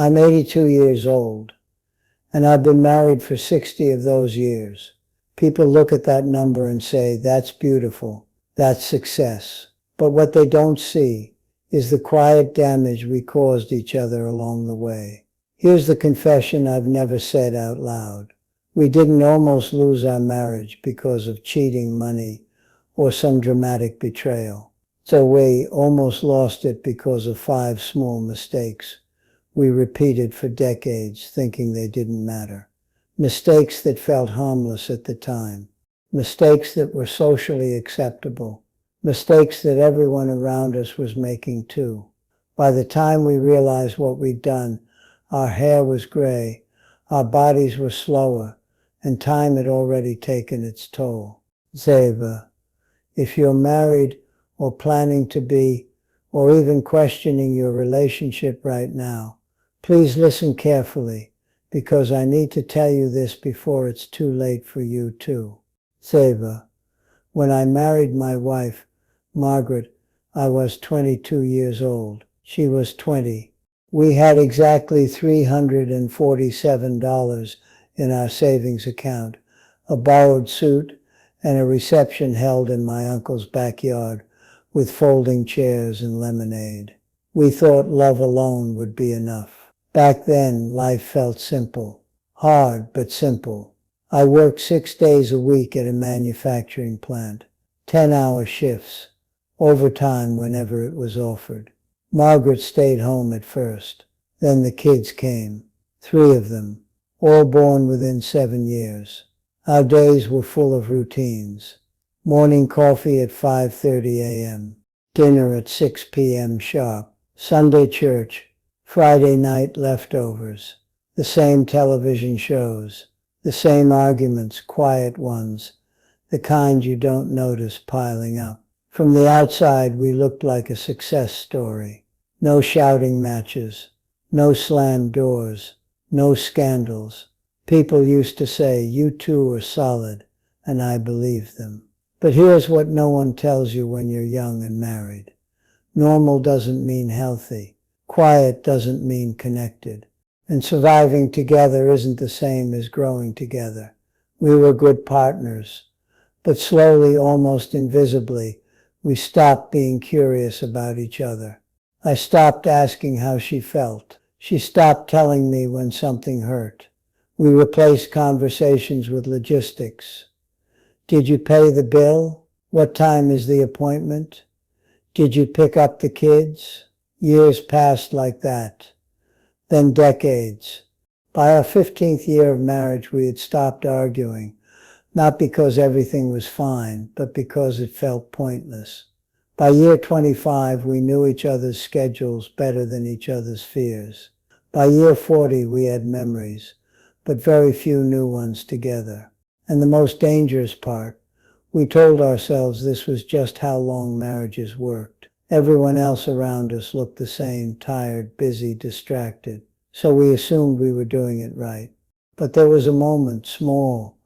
I'm 82 years old, and I've been married for 60 of those years. People look at that number and say, that's beautiful, that's success. But what they don't see is the quiet damage we caused each other along the way. Here's the confession I've never said out loud. We didn't almost lose our marriage because of cheating, money, or some dramatic betrayal. So we almost lost it because of 5 small mistakes we repeated for decades, thinking they didn't matter. Mistakes that felt harmless at the time. Mistakes that were socially acceptable. Mistakes that everyone around us was making too. By the time we realized what we'd done, our hair was gray, our bodies were slower, and time had already taken its toll. Zeva, if you're married or planning to be, or even questioning your relationship right now, please listen carefully, because I need to tell you this before it's too late for you too. Zeva, when I married my wife, Margaret, I was 22 years old. She was 20. We had exactly $347 in our savings account, a borrowed suit, and a reception held in my uncle's backyard with folding chairs and lemonade. We thought love alone would be enough. Back then, life felt simple. Hard, but simple. I worked 6 days a week at a manufacturing plant, 10-hour shifts, overtime whenever it was offered. Margaret stayed home at first. Then the kids came, 3 of them, all born within 7 years. Our days were full of routines. Morning coffee at 5:30 a.m., dinner at 6 p.m. sharp, Sunday church, Friday night leftovers, the same television shows, the same arguments, quiet ones, the kind you don't notice piling up. From the outside, we looked like a success story. No shouting matches, no slammed doors, no scandals. People used to say, you two are solid, and I believed them. But here's what no one tells you when you're young and married. Normal doesn't mean healthy. Quiet doesn't mean connected. And surviving together isn't the same as growing together. We were good partners. But slowly, almost invisibly, we stopped being curious about each other. I stopped asking how she felt. She stopped telling me when something hurt. We replaced conversations with logistics. Did you pay the bill? What time is the appointment? Did you pick up the kids? Years passed like that. Then decades. By our 15th year of marriage, we had stopped arguing, not because everything was fine, but because it felt pointless. By year 25, we knew each other's schedules better than each other's fears. By year 40, we had memories, but very few new ones together. And the most dangerous part, we told ourselves this was just how long marriages worked. Everyone else around us looked the same, tired, busy, distracted. So we assumed we were doing it right. But there was a moment, small,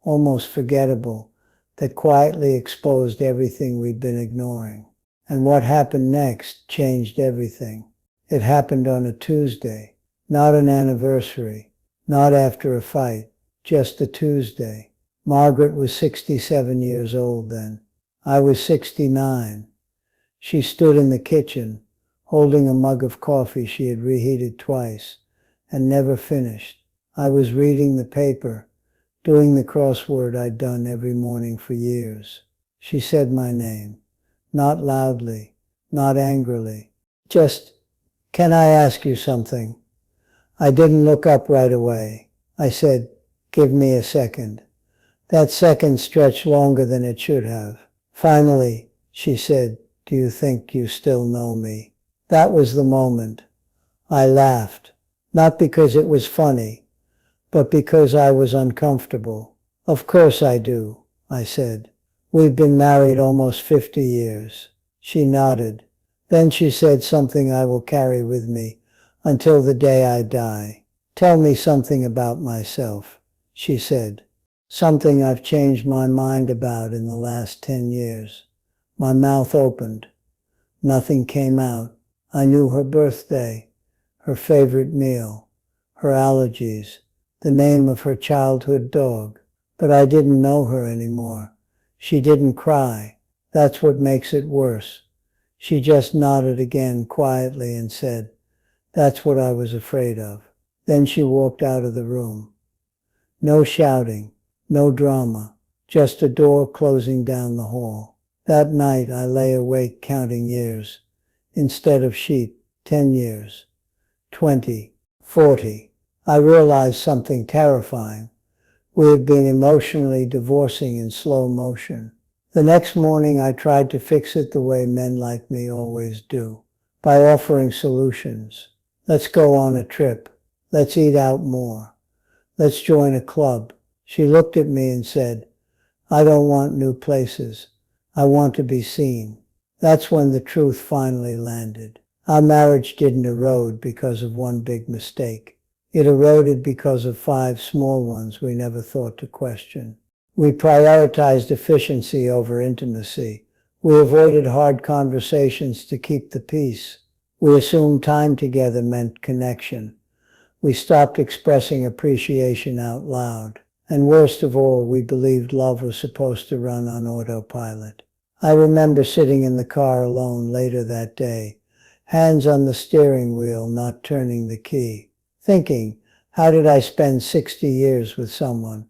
almost forgettable, that quietly exposed everything we'd been ignoring. And what happened next changed everything. It happened on a Tuesday, not an anniversary, not after a fight, just a Tuesday. Margaret was 67 years old then. I was 69. She stood in the kitchen, holding a mug of coffee she had reheated twice and never finished. I was reading the paper, doing the crossword I'd done every morning for years. She said my name, not loudly, not angrily. Just, can I ask you something? I didn't look up right away. I said, give me a second. That second stretched longer than it should have. Finally, she said, do you think you still know me? That was the moment. I laughed, not because it was funny, but because I was uncomfortable. Of course I do, I said. We've been married almost 50 years. She nodded. Then she said something I will carry with me until the day I die. Tell me something about myself, she said. Something I've changed my mind about in the last 10 years. My mouth opened. Nothing came out. I knew her birthday, her favorite meal, her allergies, the name of her childhood dog. But I didn't know her anymore. She didn't cry. That's what makes it worse. She just nodded again quietly and said, "That's what I was afraid of." Then she walked out of the room. No shouting, no drama, just a door closing down the hall. That night I lay awake counting years. Instead of sheep, 10 years, 20, 40. I realized something terrifying. We had been emotionally divorcing in slow motion. The next morning I tried to fix it the way men like me always do, by offering solutions. Let's go on a trip. Let's eat out more. Let's join a club. She looked at me and said, "I don't want new places. I want to be seen." That's when the truth finally landed. Our marriage didn't erode because of one big mistake. It eroded because of 5 small ones we never thought to question. We prioritized efficiency over intimacy. We avoided hard conversations to keep the peace. We assumed time together meant connection. We stopped expressing appreciation out loud. And worst of all, we believed love was supposed to run on autopilot. I remember sitting in the car alone later that day, hands on the steering wheel, not turning the key, thinking, how did I spend 60 years with someone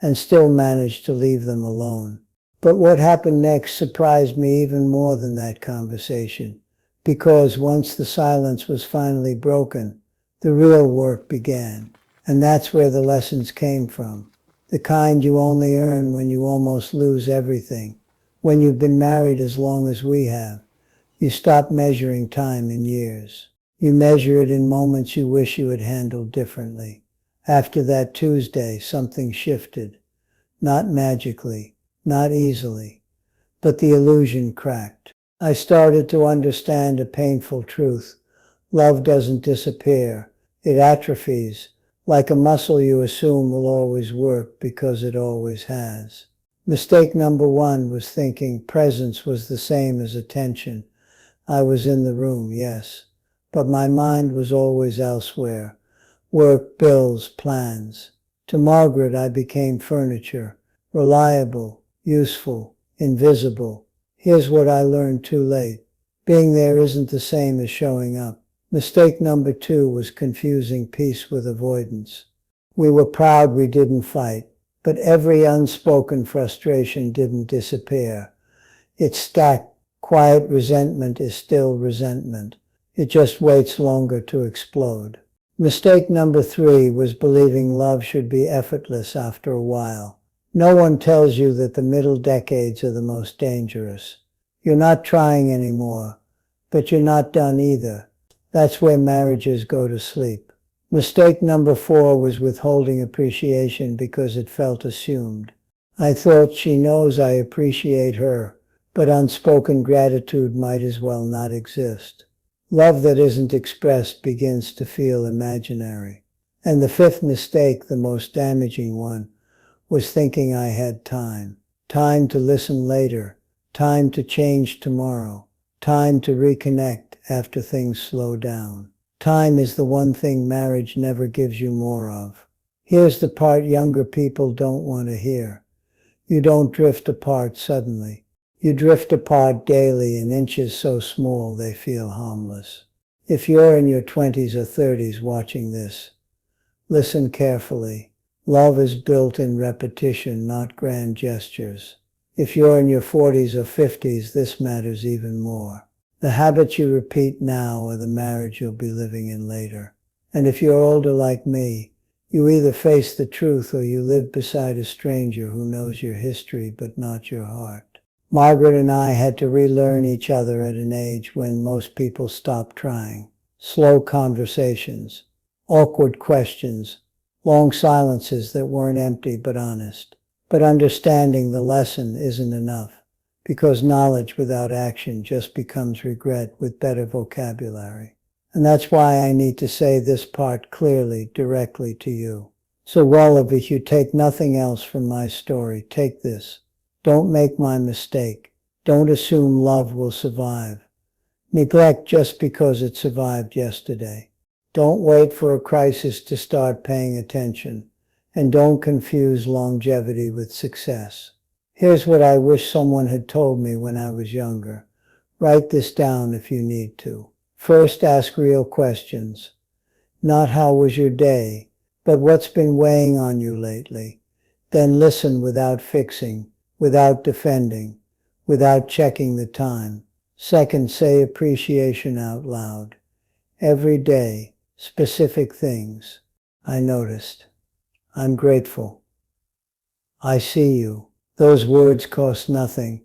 and still manage to leave them alone? But what happened next surprised me even more than that conversation, because once the silence was finally broken, the real work began. And that's where the lessons came from. The kind you only earn when you almost lose everything. When you've been married as long as we have, you stop measuring time in years. You measure it in moments you wish you had handled differently. After that Tuesday, something shifted. Not magically, not easily, but the illusion cracked. I started to understand a painful truth. Love doesn't disappear. It atrophies, like a muscle you assume will always work because it always has. Mistake number 1 was thinking presence was the same as attention. I was in the room, yes, but my mind was always elsewhere. Work, bills, plans. To Margaret I became furniture, reliable, useful, invisible. Here's what I learned too late. Being there isn't the same as showing up. Mistake number 2 was confusing peace with avoidance. We were proud we didn't fight, but every unspoken frustration didn't disappear. It stacked. Quiet resentment is still resentment. It just waits longer to explode. Mistake number 3 was believing love should be effortless after a while. No one tells you that the middle decades are the most dangerous. You're not trying anymore, but you're not done either. That's where marriages go to sleep. Mistake number 4 was withholding appreciation because it felt assumed. I thought she knows I appreciate her, but unspoken gratitude might as well not exist. Love that isn't expressed begins to feel imaginary. And the 5th mistake, the most damaging one, was thinking I had time. Time to listen later. Time to change tomorrow. Time to reconnect after things slow down. Time is the one thing marriage never gives you more of. Here's the part younger people don't want to hear. You don't drift apart suddenly. You drift apart daily in inches so small they feel harmless. If you're in your 20s or 30s watching this, listen carefully. Love is built in repetition, not grand gestures. If you're in your 40s or 50s, this matters even more. The habits you repeat now are the marriage you'll be living in later. And if you're older like me, you either face the truth or you live beside a stranger who knows your history but not your heart. Margaret and I had to relearn each other at an age when most people stopped trying. Slow conversations, awkward questions, long silences that weren't empty but honest. But understanding the lesson isn't enough, because knowledge without action just becomes regret with better vocabulary. And that's why I need to say this part clearly, directly to you. So Wallach, if you take nothing else from my story, take this. Don't make my mistake. Don't assume love will survive. Neglect just because it survived yesterday. Don't wait for a crisis to start paying attention, and don't confuse longevity with success. Here's what I wish someone had told me when I was younger. Write this down if you need to. First, ask real questions. Not how was your day, but what's been weighing on you lately. Then listen without fixing, without defending, without checking the time. Second, say appreciation out loud. Every day, specific things. I noticed. I'm grateful. I see you. Those words cost nothing,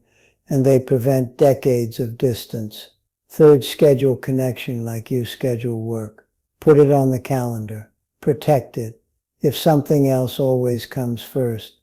and they prevent decades of distance. Third, schedule connection like you schedule work. Put it on the calendar. Protect it. If something else always comes first,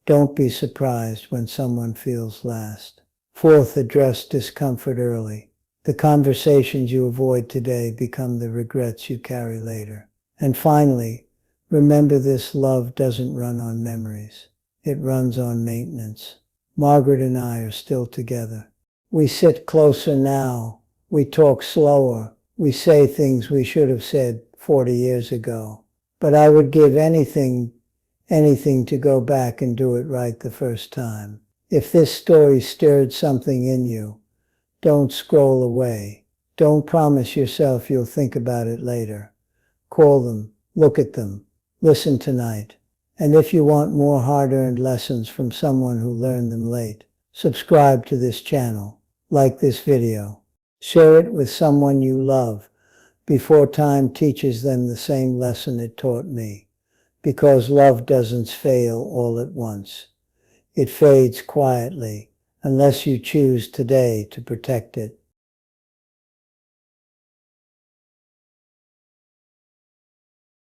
don't be surprised when someone feels last. Fourth, address discomfort early. The conversations you avoid today become the regrets you carry later. And finally, remember this: love doesn't run on memories. It runs on maintenance. Margaret and I are still together. We sit closer now. We talk slower. We say things we should have said 40 years ago. But I would give anything to go back and do it right the first time. If this story stirred something in you, don't scroll away. Don't promise yourself you'll think about it later. Call them, look at them, listen tonight. And if you want more hard-earned lessons from someone who learned them late, subscribe to this channel, like this video, share it with someone you love before time teaches them the same lesson it taught me. Because love doesn't fail all at once. It fades quietly, unless you choose today to protect it.